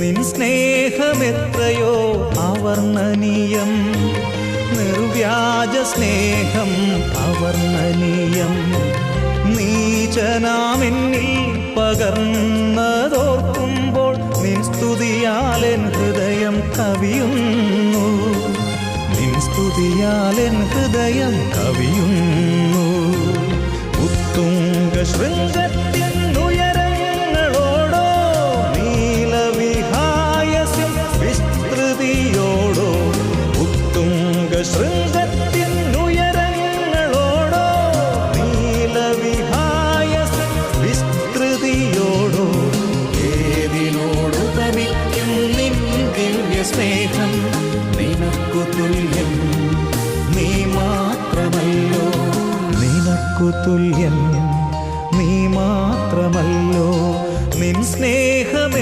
നിൻ സ്നേഹമെത്രയോ അവർണ്ണനീയം, നിർവ്യാജ സ്നേഹം അവർണ്ണനീയം. നീചനാമെന്നിൽ പകർന്നതോർക്കുമ്പോൾ നിൻ സ്തുതിയാലെൻ ഹൃദയം കവിയുന്നു, നിൻ സ്തുതിയാലെൻ ഹൃദയം കവിയുന്നു. ഉത്തുംഗ ശൃംഗത്തിനുയരങ്ങളോടോ നീലവിഹായസ്യം വിസ്തൃതിയോടോ, ഉത്തുംഗ ശൃംഗത്തിനുയരങ്ങളോടോ നീലവിഹായസ്യം വിസ്തൃതിയോടോ, ഏതിനോടുപമിക്കും നിൻ ദിവ്യ സ്നേഹം, നിനക്കു തുല്യം നീ മാത്രമല്ലോ, നിനക്കു തുല്യം നീ മാത്രമല്ലോ. നിൻ സ്നേഹം